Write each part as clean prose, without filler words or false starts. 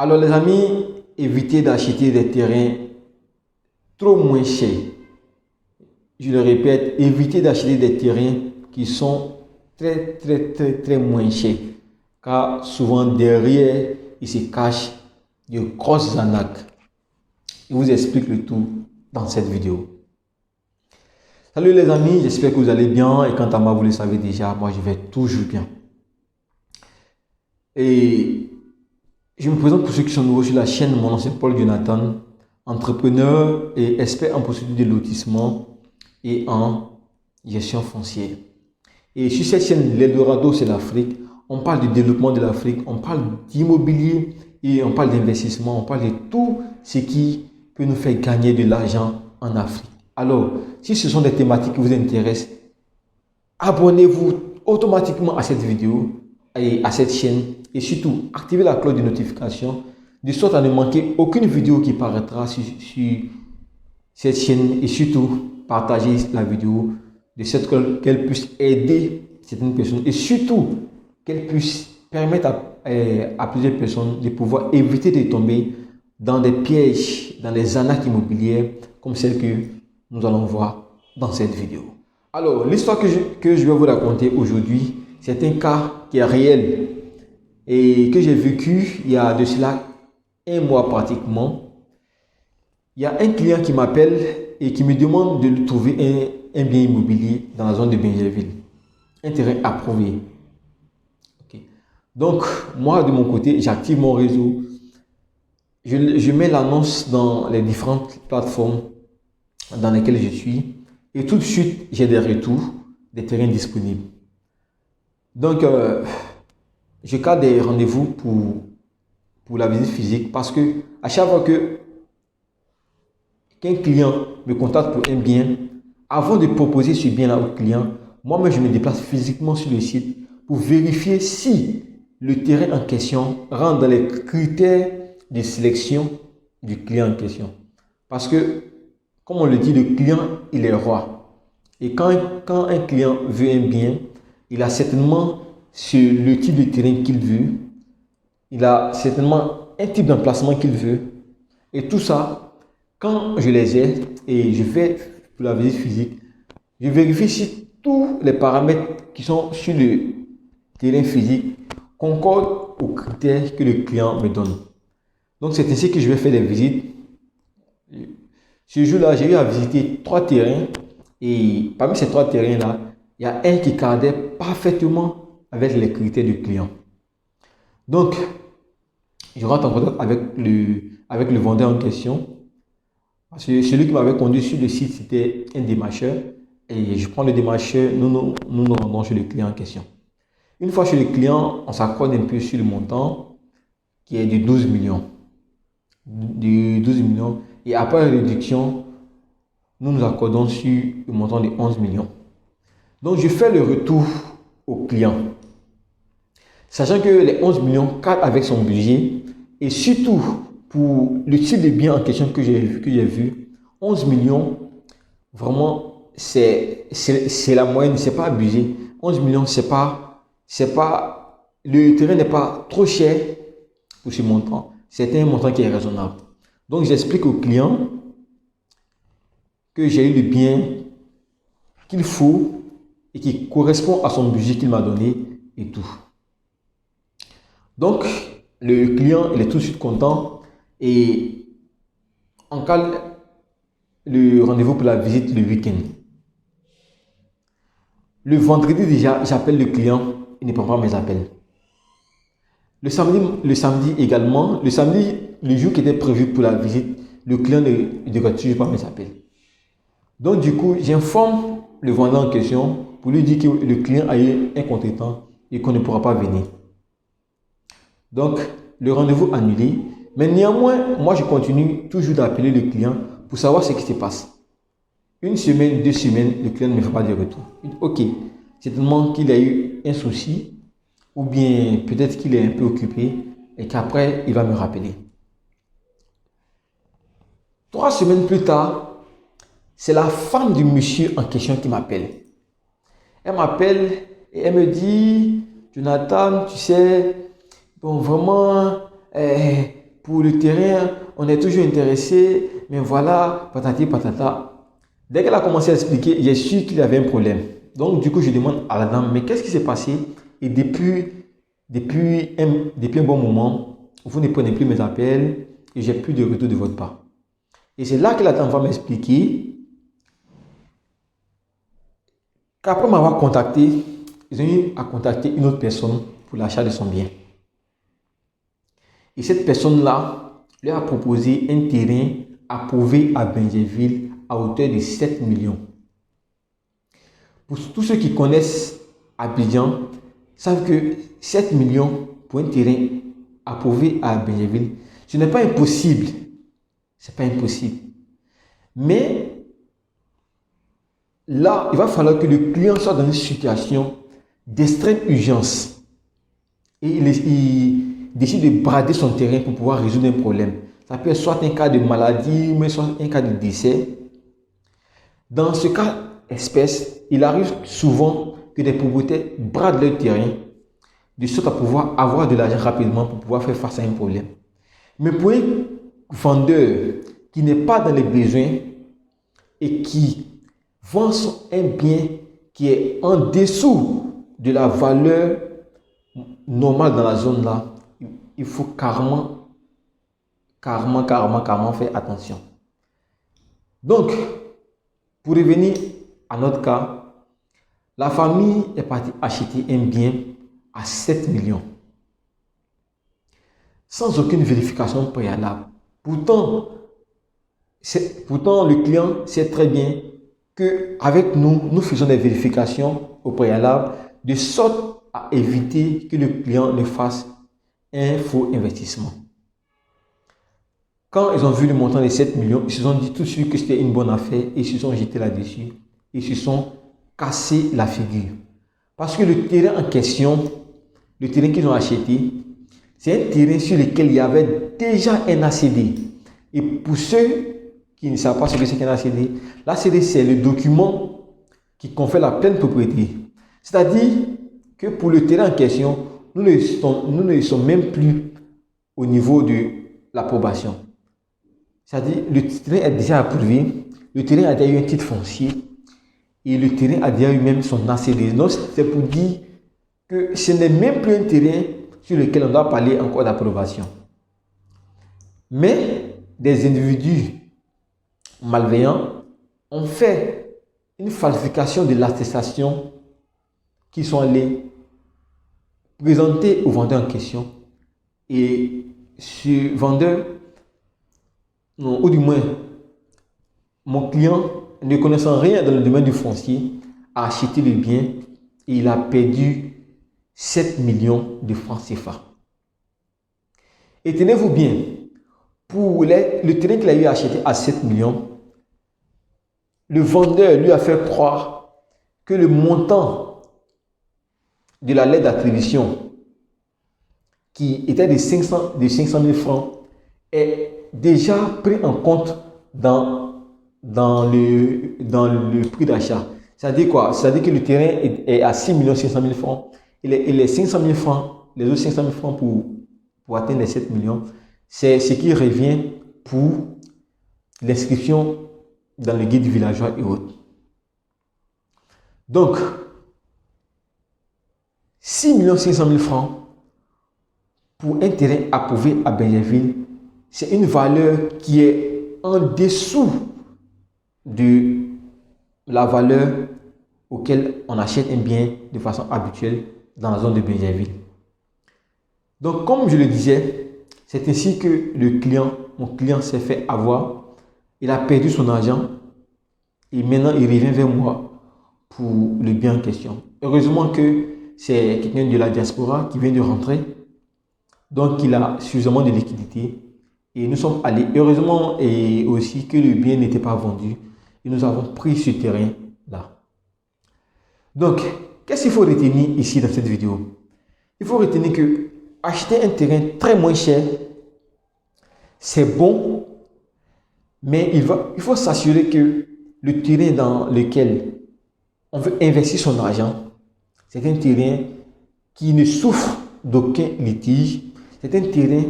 Alors les amis, évitez d'acheter des terrains trop moins chers. Je le répète, évitez d'acheter des terrains qui sont très moins chers. Car souvent derrière, il se cache de grosses arnaques. Je vous explique le tout dans cette vidéo. Salut les amis, j'espère que vous allez bien. Et quant à moi, vous le savez déjà, moi je vais toujours bien. Et je me présente pour ceux qui sont nouveaux sur la chaîne. Mon nom c'est Paul Jonathan, entrepreneur et expert en procédure de lotissement et en gestion foncière. Et sur cette chaîne, l'Eldorado c'est l'Afrique. On parle du développement de l'Afrique, on parle d'immobilier et on parle d'investissement, on parle de tout ce qui peut nous faire gagner de l'argent en Afrique. Alors, si ce sont des thématiques qui vous intéressent, abonnez-vous automatiquement à cette vidéo et à cette chaîne et surtout activez la cloche de notification de sorte à ne manquer aucune vidéo qui paraîtra sur cette chaîne et surtout partagez la vidéo de sorte qu'elle puisse aider certaines personnes et surtout qu'elle puisse permettre à plusieurs personnes de pouvoir éviter de tomber dans des pièges, dans des arnaques immobilières comme celle que nous allons voir dans cette vidéo. Alors, l'histoire que je vais vous raconter aujourd'hui, c'est un cas qui est réel et que j'ai vécu il y a de cela un mois pratiquement. Il y a un client qui m'appelle et qui me demande de lui trouver un bien immobilier dans la zone de Bingerville. Un terrain approuvé. Okay. Donc, moi de mon côté, j'active mon réseau. Je mets l'annonce dans les différentes plateformes dans lesquelles je suis. Et tout de suite, j'ai des retours, des terrains disponibles. Donc, je cadre des rendez-vous pour la visite physique parce que à chaque fois qu'un client me contacte pour un bien, avant de proposer ce bien-là au client, moi-même, je me déplace physiquement sur le site pour vérifier si le terrain en question rentre dans les critères de sélection du client en question. Parce que, comme on le dit, le client, il est roi. Et quand un client veut un bien, il a certainement le type de terrain qu'il veut. Il a certainement un type d'emplacement qu'il veut. Et tout ça, quand je les ai et je vais pour la visite physique, je vérifie si tous les paramètres qui sont sur le terrain physique concordent aux critères que le client me donne. Donc c'est ainsi que je vais faire des visites. Ce jour-là, j'ai eu à visiter 3 terrains et parmi ces 3 terrains-là, il y a un qui cadrait parfaitement avec les critères du client. Donc, je rentre en contact avec le vendeur en question. Parce que celui qui m'avait conduit sur le site, c'était un démarcheur. Et je prends le démarcheur, nous rendons chez le client en question. Une fois chez le client, on s'accorde un peu sur le montant qui est de 12 millions. De 12 millions. Et après la réduction, nous nous accordons sur le montant de 11 millions. Donc, je fais le retour au client. Sachant que les 11 millions cadrent avec son budget et surtout pour le type de bien en question que j'ai vu, 11 millions, vraiment, c'est la moyenne, c'est pas abusé. 11 millions, le terrain n'est pas trop cher pour ce montant. C'est un montant qui est raisonnable. Donc, j'explique au client que j'ai eu le bien qu'il faut et qui correspond à son budget qu'il m'a donné et tout. Donc, le client, il est tout de suite content et on cale le rendez-vous pour la visite le week-end. Le vendredi déjà, j'appelle le client, il ne prend pas mes appels. Le samedi également, le jour qui était prévu pour la visite, le client ne reçoit toujours pas mes appels. Donc du coup, j'informe le vendeur en question pour lui dire que le client a eu un contretemps et qu'on ne pourra pas venir. Donc, le rendez-vous annulé. Mais néanmoins, moi, je continue toujours d'appeler le client pour savoir ce qui se passe. Une semaine, 2 semaines, le client ne me fait pas de retour. Ok, c'est tellement qu'il a eu un souci ou bien peut-être qu'il est un peu occupé et qu'après, il va me rappeler. 3 semaines plus tard, c'est la femme du monsieur en question qui m'appelle. Elle m'appelle et elle me dit, Jonathan, tu sais, bon, vraiment, pour le terrain, on est toujours intéressé, mais voilà, patati patata. Dès qu'elle a commencé à expliquer, j'ai su qu'il y avait un problème. Donc, du coup, je demande à la dame, mais qu'est-ce qui s'est passé? Et depuis un bon moment, vous ne prenez plus mes appels et j'ai plus de retour de votre part. Et c'est là que la dame va m'expliquer qu'après m'avoir contacté, ils ont eu à contacter une autre personne pour l'achat de son bien. Et cette personne-là lui a proposé un terrain approuvé à Benjerville à hauteur de 7 millions. Pour tous ceux qui connaissent Abidjan, savent que 7 millions pour un terrain approuvé à Benjerville, ce n'est pas impossible. Ce n'est pas impossible. Mais là, il va falloir que le client soit dans une situation d'extrême urgence. Et il décide de brader son terrain pour pouvoir résoudre un problème. Ça peut être soit un cas de maladie, mais soit un cas de décès. Dans ce cas espèce, il arrive souvent que des propriétaires bradent leur terrain de sorte à pouvoir avoir de l'argent rapidement pour pouvoir faire face à un problème. Mais pour un vendeur qui n'est pas dans les besoins et qui vend un bien qui est en dessous de la valeur normale dans la zone là, il faut carrément faire attention. Donc, pour revenir à notre cas, la famille est partie acheter un bien à 7 millions sans aucune vérification préalable. Pourtant, le client sait très bien qu'avec nous, nous faisons des vérifications au préalable de sorte à éviter que le client ne fasse un faux investissement. Quand ils ont vu le montant de 7 millions, ils se sont dit tout de suite que c'était une bonne affaire et ils se sont jetés là-dessus. Ils se sont cassés la figure. Parce que le terrain en question, le terrain qu'ils ont acheté, c'est un terrain sur lequel il y avait déjà un ACD. Et pour ceux qui ne savent pas ce que c'est qu'un ACD, l'ACD c'est le document qui confère la pleine propriété. C'est-à-dire que pour le terrain en question, nous ne sommes même plus au niveau de l'approbation. C'est-à-dire le terrain est déjà approuvé, le terrain a déjà eu un titre foncier et le terrain a déjà eu même son ACD. Donc c'est pour dire que ce n'est même plus un terrain sur lequel on doit parler encore d'approbation. Mais des individus malveillants ont fait une falsification de l'attestation qui sont allés présenter au vendeur en question. Et ce vendeur, non, ou du moins, mon client, ne connaissant rien dans le domaine du foncier, a acheté le bien et il a perdu 7 millions de francs CFA. Et tenez-vous bien, pour le terrain qu'il a eu acheté à 7 millions, le vendeur lui a fait croire que le montant de la lettre d'attribution qui était de 500 000 francs est déjà pris en compte dans le prix d'achat. C'est-à-dire quoi? C'est-à-dire que le terrain est à 6 500 000 francs et les 500 000 francs, les autres 500 000 francs pour atteindre les 7 millions, c'est ce qui revient pour l'inscription dans le guide villageois et autres. Donc, 6 500 000 francs pour un terrain approuvé à Benjerville, c'est une valeur qui est en dessous de la valeur auquel on achète un bien de façon habituelle dans la zone de Benjerville. Donc, comme je le disais, c'est ainsi que mon client s'est fait avoir. Il a perdu son argent et maintenant il revient vers moi pour le bien en question. Heureusement que c'est quelqu'un de la diaspora qui vient de rentrer. Donc, il a suffisamment de liquidité. Et nous sommes allés, heureusement, et aussi que le bien n'était pas vendu. Et nous avons pris ce terrain-là. Donc, qu'est-ce qu'il faut retenir ici dans cette vidéo? Il faut retenir que acheter un terrain très moins cher, c'est bon, mais il faut s'assurer que le terrain dans lequel on veut investir son argent, c'est un terrain qui ne souffre d'aucun litige. C'est un terrain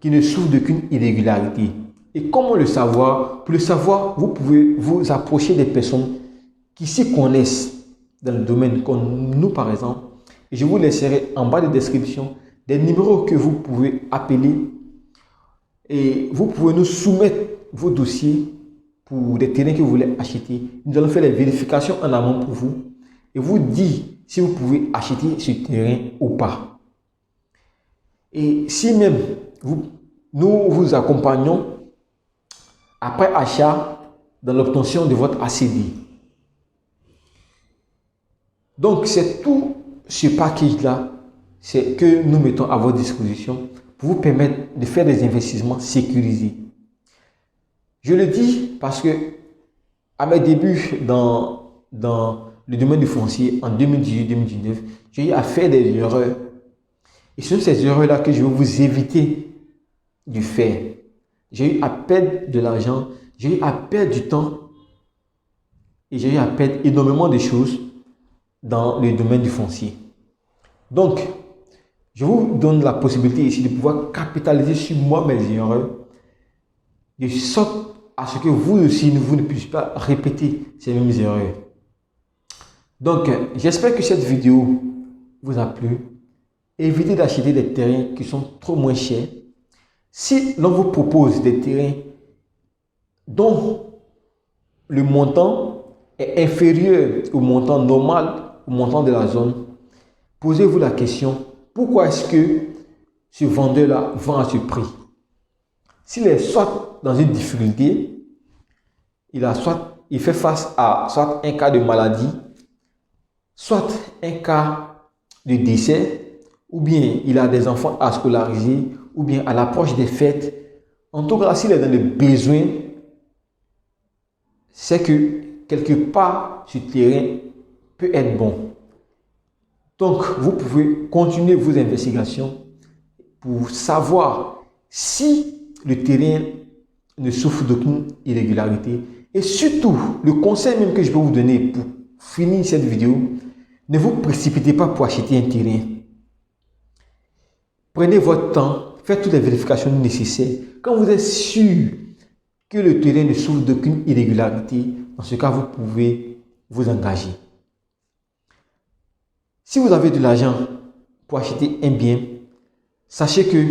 qui ne souffre d'aucune irrégularité. Et comment le savoir? Pour le savoir, vous pouvez vous approcher des personnes qui s'y connaissent dans le domaine, comme nous par exemple. Et je vous laisserai en bas de description des numéros que vous pouvez appeler et vous pouvez nous soumettre vos dossiers pour des terrains que vous voulez acheter. Nous allons faire les vérifications en amont pour vous et vous dire si vous pouvez acheter ce terrain ou pas. Et si même nous vous accompagnons après achat dans l'obtention de votre ACD. Donc c'est tout ce package-là que nous mettons à votre disposition pour vous permettre de faire des investissements sécurisés. Je le dis parce que à mes débuts dans le domaine du foncier en 2018-2019, j'ai eu à faire des erreurs. Et ce sont ces erreurs-là que je vais vous éviter de faire. J'ai eu à perdre de l'argent, j'ai eu à perdre du temps et j'ai eu à perdre énormément de choses dans le domaine du foncier. Donc, je vous donne la possibilité ici de pouvoir capitaliser sur moi mes erreurs, de sorte à ce que vous aussi, vous ne puissiez pas répéter ces mêmes erreurs. Donc, j'espère que cette vidéo vous a plu. Évitez d'acheter des terrains qui sont trop moins chers. Si l'on vous propose des terrains dont le montant est inférieur au montant normal, au montant de la zone, posez-vous la question, pourquoi est-ce que ce vendeur-là vend à ce prix? S'il est soit dans une difficulté, il fait face à soit un cas de maladie, soit un cas de décès, ou bien il a des enfants à scolariser, ou bien à l'approche des fêtes. En tout cas, s'il est dans le besoin, c'est que quelque part, ce terrain peut être bon. Donc, vous pouvez continuer vos investigations pour savoir si le terrain ne souffre d'aucune irrégularité. Et surtout, le conseil même que je peux vous donner pour finir cette vidéo, ne vous précipitez pas pour acheter un terrain. Prenez votre temps, faites toutes les vérifications nécessaires. Quand vous êtes sûr que le terrain ne souffre d'aucune irrégularité, dans ce cas, vous pouvez vous engager. Si vous avez de l'argent pour acheter un bien, sachez que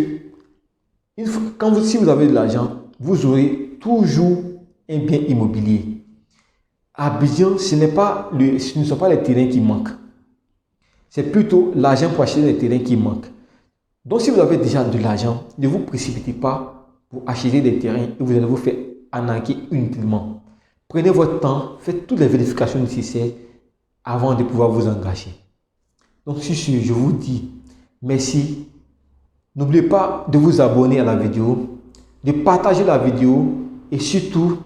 si vous avez de l'argent, vous aurez toujours un bien immobilier. À Abidjan, ce ne sont pas les terrains qui manquent. C'est plutôt l'argent pour acheter les terrains qui manquent. Donc, si vous avez déjà de l'argent, ne vous précipitez pas pour acheter des terrains et vous allez vous faire arnaquer inutilement. Prenez votre temps, faites toutes les vérifications nécessaires avant de pouvoir vous engager. Donc, sur ce, je vous dis merci. N'oubliez pas de vous abonner à la vidéo, de partager la vidéo et surtout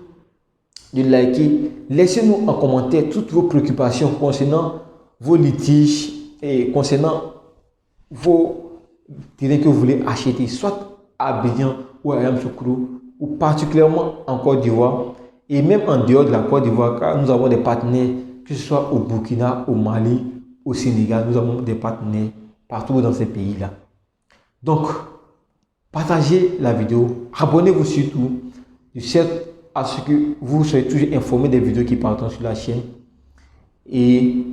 de liker. Laissez-nous en commentaire toutes vos préoccupations concernant vos litiges et concernant vos terrains que vous voulez acheter, soit à Abidjan ou à Yamoussoukro, ou particulièrement en Côte d'Ivoire et même en dehors de la Côte d'Ivoire, car nous avons des partenaires, que ce soit au Burkina, au Mali, au Sénégal, nous avons des partenaires partout dans ces pays-là. Donc, partagez la vidéo, abonnez-vous surtout, de sorte à ce que vous soyez toujours informés des vidéos qui partent sur la chaîne et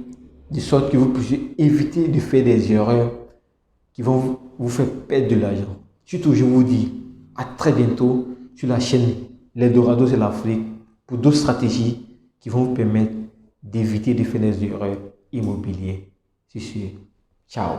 de sorte que vous puissiez éviter de faire des erreurs qui vont vous faire perdre de l'argent. Surtout, je vous dis à très bientôt sur la chaîne L'Eldorado de l'Afrique pour d'autres stratégies qui vont vous permettre d'éviter de faire des erreurs immobilières. C'est sûr. Ciao.